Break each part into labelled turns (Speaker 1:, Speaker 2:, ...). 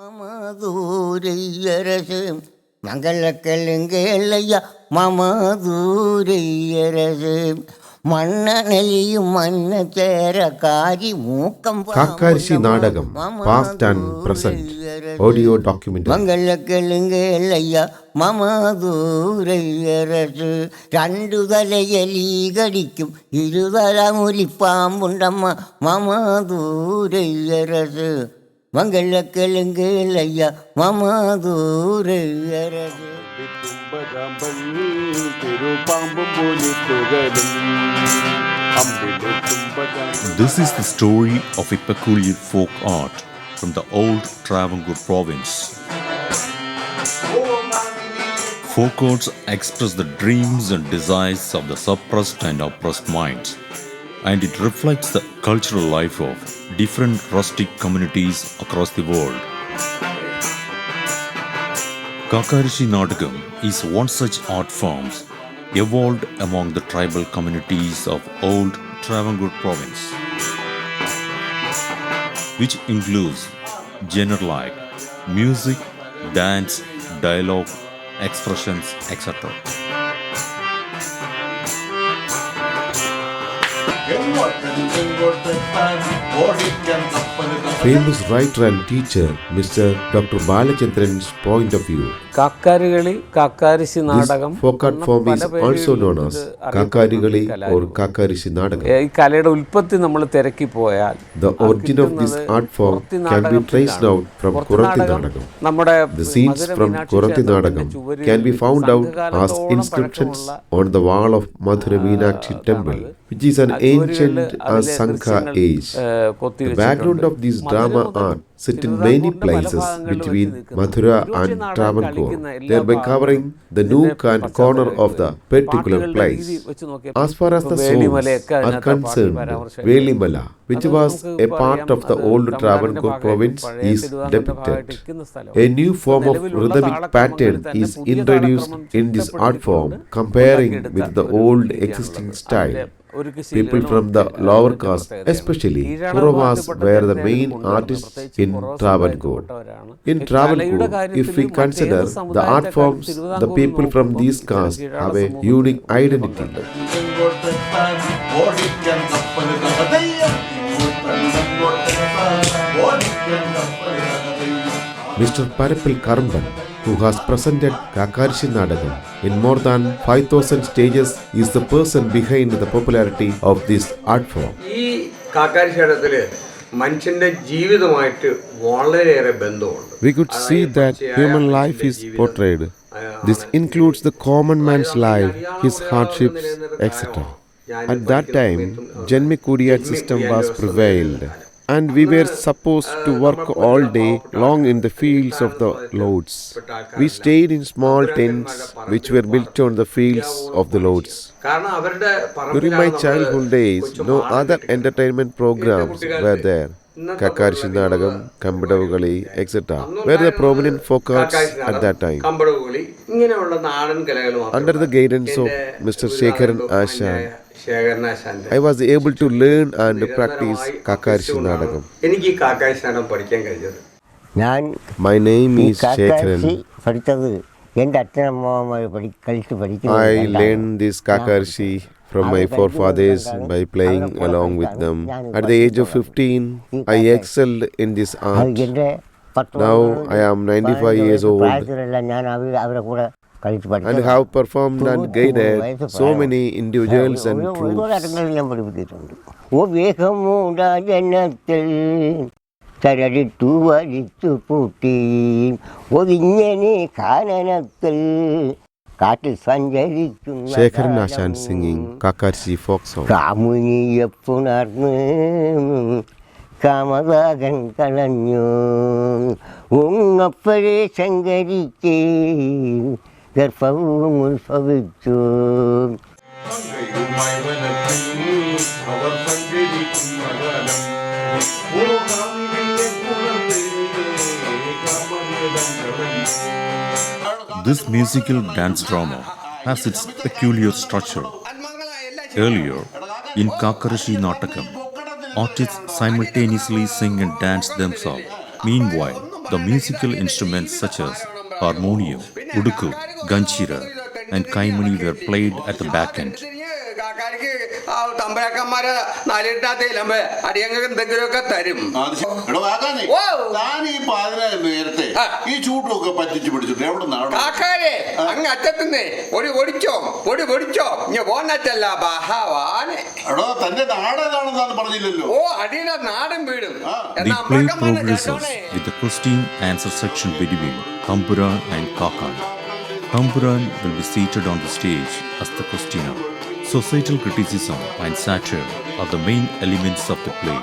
Speaker 1: മമദൂരയ്യരസ് മംഗളക്കലുങ്കേളയ്യ മമദൂരയ്യരസ് മണ്ണനെലിയും മഞ്ഞ ചേരക്കാരി മൂക്കം
Speaker 2: Kakkarissi Nadakam, past and present, audio documentary.
Speaker 1: മംഗളക്കലുങ്കേളയ്യ മമദൂരയ്യരസ് രണ്ടു തലയലീകടിക്കും ഇരുതലമുലിപ്പാമ്പുണ്ടമ്മ മമദൂരയ്യരസ് മംഗളക്കലുങ്കേളയ്യ മമദൂരയ്യരസ്.
Speaker 3: This is the story of a peculiar folk art from the old Travancore province. Folk arts express the dreams and desires of the suppressed and oppressed minds, and it reflects the cultural life of different rustic communities across the world. Kakkarissi Nadakam is one such art form evolved among the tribal communities of old Travancore province, which includes genre like music, dance, dialogue, expressions, etc.
Speaker 2: Famous writer and teacher, Mr. Dr. Balachandran's point of view.
Speaker 4: Kakkarissi Nadakam.
Speaker 2: This folk art form is also known as Kakkarissi or Kakkarissi Nadakam. The origin of this art form can be traced out from Korathi Nadakam. The scenes from Korathi Nadakam can be found out as inscriptions on the wall of Mathura Meenakshi temple, which is an ancient Sangha age. The background of this drama art set in many places between Mathura and Travancore, thereby covering the nook and corner of the particular place. As far as the songs are concerned, Velimala, which was a part of the old Travancore province, is depicted. A new form of rhythmic pattern is introduced in this art form, comparing with the old existing style. People from the lower caste, especially Kuravas, were the main artists in Travancore. In Travancore, if we consider the art forms, the people from these castes have a unique identity. Mr. Parapil Karamban, who has presented Kakkarissi Nadakam in more than 5,000 stages, is the person behind the popularity of this art form. We could see that human life is portrayed. This includes the common man's life, his hardships, etc. At that time, Janmikudiyak system was prevailed, and we were supposed to work all day long in the fields of the lords. We stayed in small tents which were built on the fields of the lords. During my childhood days, no other entertainment programs were there. Kakkarissi Nadakam, Kambadavugali, etc. were the prominent folk arts at that time. Under the guidance of Mr.Segharan Asan, I was able to learn and practice Kakkarissi Nadakam. My name is Segharan. I learned this Kakkarissi from my forefathers by playing along with them. At the age of 15, I excelled in this art. Now I am 95 years old and have performed and guided so many individuals and troops. Segharan Asan singing Kakkarissi folk song.
Speaker 1: കാമദാഗൻ കളഞ്ഞു ഉങ്ങപ്പഴേ ശങ്കരിക്ക് ഗർഭവും ഉത്ഭവിച്ചു.
Speaker 3: This musical dance drama has its peculiar structure. Earlier, in Kakkarissi Natakam, artists simultaneously sing and dance themselves Meanwhile, the musical instruments such as harmonium, uduku, ganchira, and kaimani were played at the back end.
Speaker 5: കാക്കാർക്ക് തമ്പരാക്കന്മാരെ നാലിട്ടാത്തേലമ്പ അടിയങ്ങൾക്ക് എന്തെങ്കിലുമൊക്കെ തരും.
Speaker 6: ഈ ചൂടൊക്കെ പറ്റിച്ചു പിടിച്ചിട്ട് എവിടെ
Speaker 5: കാക്കാരെ അങ്ങ് അറ്റത്തുനിന്ന് പൊടിച്ചോ ഞാൻ പോന്നറ്റല്ല ബഹവാനെ.
Speaker 6: തന്റെ നാടേതാണെന്നാണ് പറഞ്ഞില്ലല്ലോ.
Speaker 5: ഓ അടിയുടെ നാടും വീടും.
Speaker 3: The play progresses with the question answer section between Tampuran and Kakan. Tampuran will be seated on the stage as the questioner. Societal criticism and satire are the main elements of the play.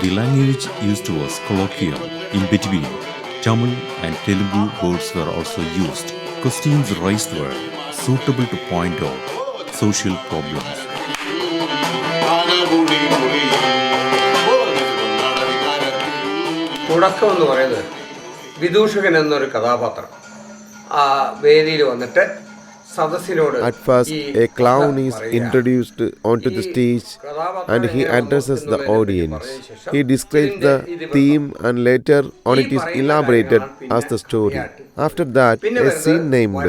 Speaker 3: The language used was colloquial. In between, Tamil and Telugu words were also used. Questions raised were suitable to point out social problems.
Speaker 5: തുടക്കം എന്ന് പറയുന്നത് വിദൂഷകൻ എന്നൊരു കഥാപാത്രം ആ വേദിയിൽ വന്നിട്ട്
Speaker 2: At first, a clown is introduced onto the stage and he addresses the audience. He describes the theme and later on it is elaborated as the story. After that, a scene named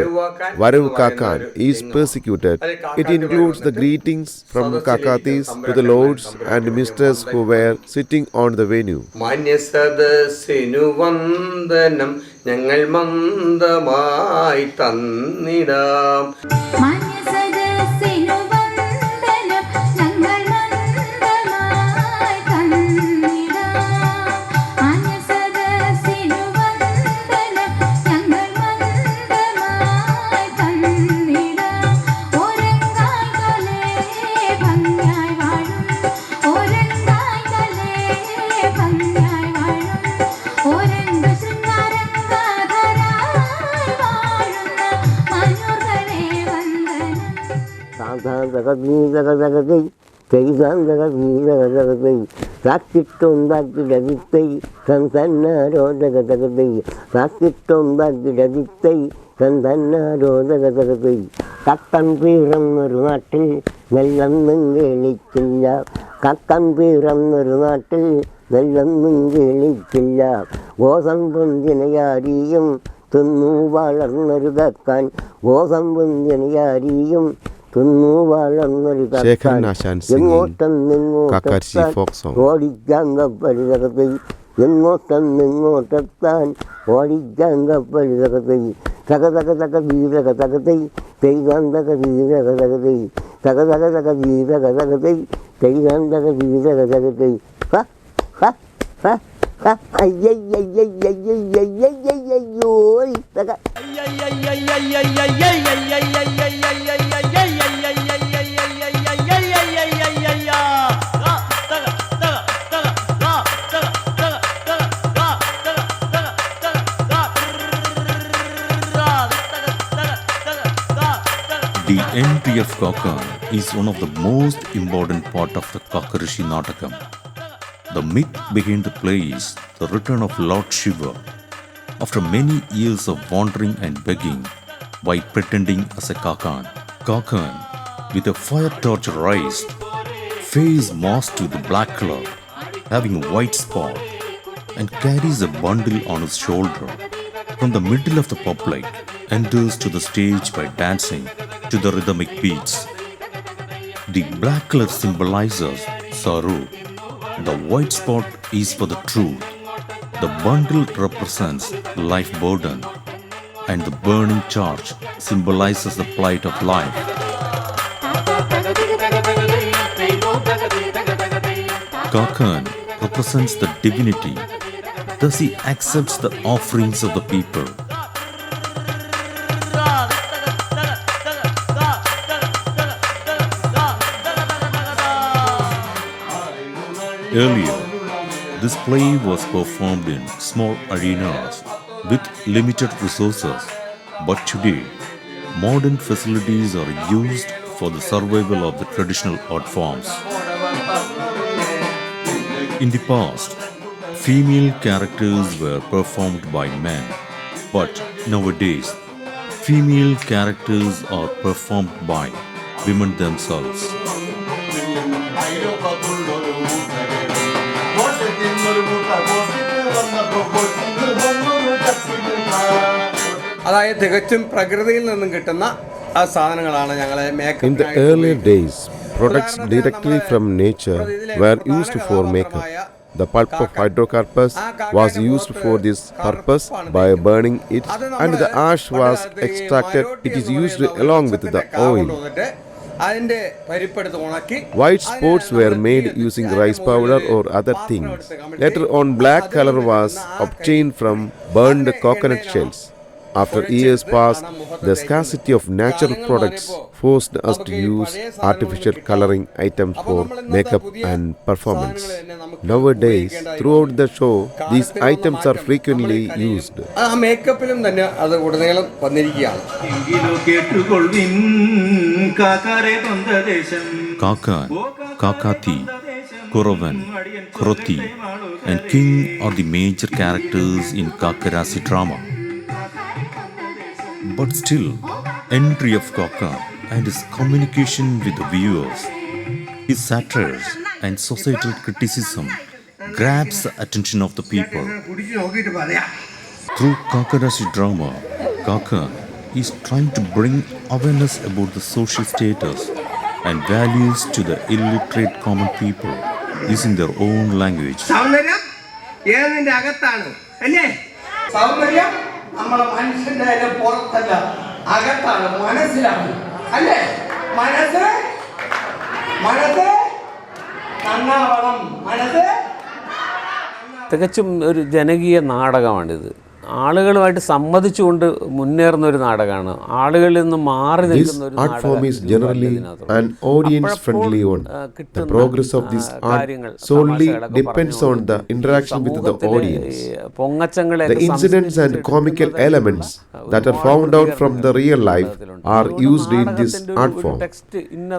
Speaker 2: Varavu Kakan is persecuted. It includes the greetings from Kakatis to the lords and ministers who were sitting on the venue.
Speaker 5: ഞങ്ങൾ മന്ദമായി തന്നിടാം.
Speaker 1: കക്കൻ പീറന്നൊരു നാട്ടിൽ നെല്ലൊന്നും കേളിച്ചില്ല. കക്കൻ പീറന്നൊരു നാട്ടിൽ നെല്ലൊന്നും കേളിച്ചില്ല. ഗോതമ്പുന്തിനയാരിയും തിന്നു വളർന്നൊരു കക്കാൻ. ഗോതമ്പുന്തിനയാരിയും തിന്നു വളർന്നൊരു കക്കാൻ. എങ്ങോട്ടെന്നിങ്ങോട്ടെത്താൻ ഓടിക്കാൻ കപ്പലിതകത്ത്. എങ്ങോട്ടെന്നിങ്ങോട്ടെത്താൻ ഓടിക്കാൻ കപ്പലിതകത്ത്. തക തക വീരക തകതൈ തെയ്യാന്തക വീരക തകതൈ. തക തക വീരക തകതൈ തെയ്യാന്തക വീരക തകതൈ. അയ്യയ്യയ്യയ്യയ്യയ്യയ്യയ്യയ്യോ തക.
Speaker 3: The entry of Kakan is one of the most important part of the Kakkarissi Nadakam. The myth behind the play is the return of Lord Shiva after many years of wandering and begging by pretending as a Kakan. Kakan, with a fire torch raised, face masked with black color, having a white spot, and carries a bundle on his shoulder. From the middle of the public, enters to the stage by dancing to the rhythmic beats. The black color symbolizes sorrow. The white spot is for the truth. The bundle represents life burden, and the burning torch symbolizes the plight of life. Kakan represents the divinity, thus he accepts the offerings of the people. Earlier, this play was performed in small arenas with limited resources, but today, modern facilities are used for the survival of the traditional art forms. In the past, female characters were performed by men, but nowadays, female characters are performed by women themselves.
Speaker 6: ഒരു
Speaker 5: അതായത് തികച്ചും പ്രകൃതിയിൽ നിന്നും കിട്ടുന്ന ആ സാധനങ്ങളാണ് ഞങ്ങൾ makeup.
Speaker 2: In the earlier days, products directly from nature were used for makeup. The pulp of hydrocarpus was used for this purpose by burning it, and the ash was extracted. It is used along with the oil.
Speaker 5: അതിന്റെ പരിപ്പെടുത്ത് ഉണക്കി
Speaker 2: White spots were made using rice powder or other things. Later on, black color was obtained from burned coconut shells. After years passed, the scarcity of natural products forced us to use artificial coloring items for makeup and performance. Nowadays, throughout the show, these items are frequently used.
Speaker 5: ആ മേക്കപ്പിലും തന്നെ അത് ഉടനീളം വന്നിരിക്കുകയാണ്.
Speaker 3: Kakan, Kakati, Kuravan, Kuroti, and King are the major characters in Kakkarissi drama. But still, entry of Kakan and his communication with the viewers, his satires and societal criticism grabs the attention of the people. Through Kakkarissi drama, Kakan is trying to bring awareness about the social status and values to the illiterate common people using their own language.
Speaker 5: സൗന്ദര്യം ഏതിന്റെ അകത്താണ് അല്ലേ? സൗന്ദര്യം നമ്മളെ മനുഷ്യന്റെ പുറത്തല്ല, അകത്താണ്, മനസ്സിലാണ് അല്ലേ? മനസ്സ് നന്നാവണം. മനസ്സ്
Speaker 4: തികച്ചും ഒരു ജനകീയ നാടകമാണിത്. ആളുകളുമായിട്ട് സമ്മതിച്ചുകൊണ്ട് മുന്നേറുന്ന ഒരു നാടകമാണ്. ആളുകളിൽ നിന്ന് മാറി നിൽക്കുന്ന ഒരു
Speaker 2: art form is generally an audience friendly one. The progress of this art solely depends on the interaction with the audience. The incidents and comical elements that are found out from the real life are used in this art form.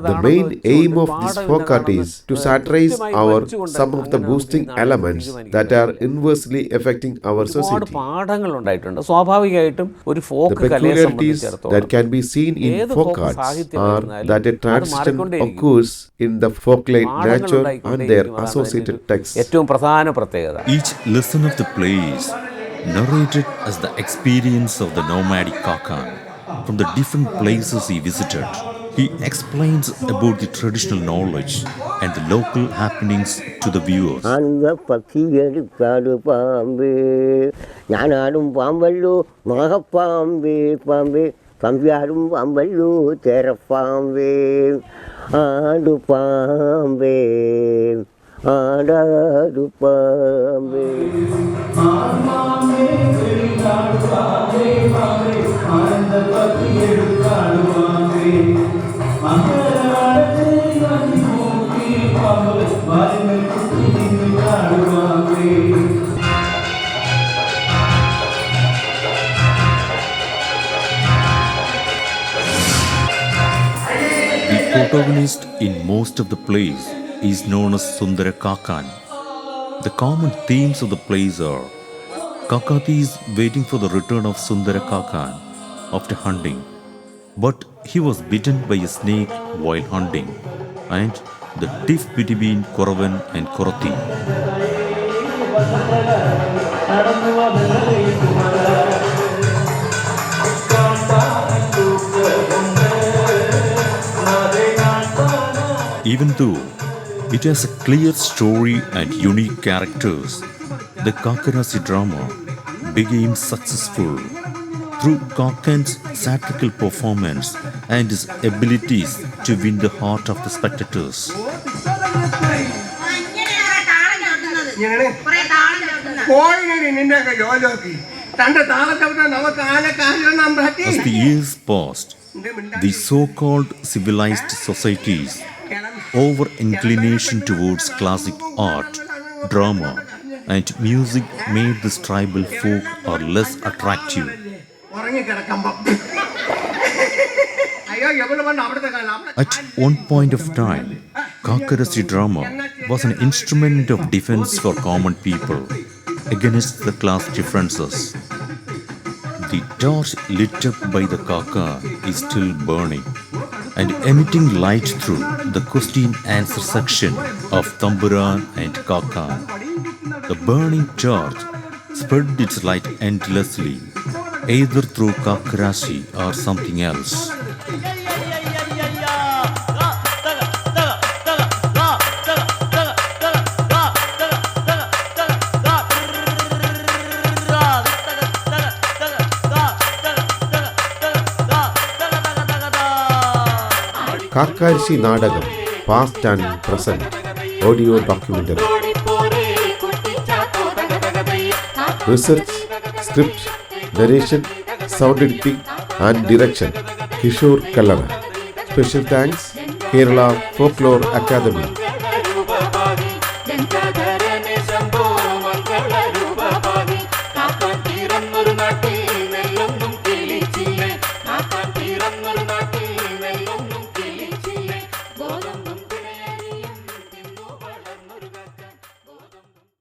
Speaker 2: The main aim of this folk art is to satirize some of the boosting elements that are inversely affecting our society.
Speaker 4: സ്വാഭാവികമായിട്ടും ഒരു folk കലയെ സംബന്ധിച്ചിടത്തോളം
Speaker 2: that can be seen in folk arts are that a transition occurs in the folklore nature and their associated texts.
Speaker 4: ഏറ്റവും പ്രധാന പ്രത്യേകത,
Speaker 3: Each lesson of the play is narrated as the experience of the nomadic Kakan from the different places he visited. He explains about the traditional knowledge and the local happenings to the viewers.
Speaker 1: ഞാനാടും പാമ്പല്ലോ നാഗപ്പാമ്പേ പാമ്പേ കമ്പിയാടും പാമ്പല്ലോ ചേരപ്പാമ്പേ ആടു പാമ്പേ ആടാടു പാമ്പേ.
Speaker 3: The protagonist in most of the plays is known as Sundara Kakan. The common themes of the plays are Kakati is waiting for the return of Sundara Kakan after hunting, but he was bitten by a snake while hunting, and the tiff between Kuravan and Kuroti. Even though it has a clear story and unique characters, the Kakkarissi drama became successful through Kakan's satirical performance and his abilities to win the heart of the spectators. As the years passed, the so-called civilized societies' over-inclination towards classic art, drama, and music made this tribal folk are less attractive. At one point of time, Kakkarissi drama was an instrument of defense for common people against the class differences. The torch lit up by the Kaka is still burning and emitting light through the question-answer section of Tamburan and Kakan. The burning torch spread its light endlessly, either through Kakkarissi or something else.
Speaker 2: Kakkarissi Nadakam, past and present, audio documentary. Research, script, narration, sound editing and direction, Kishor, Kallara. Special thanks, Kerala Folklore Academy.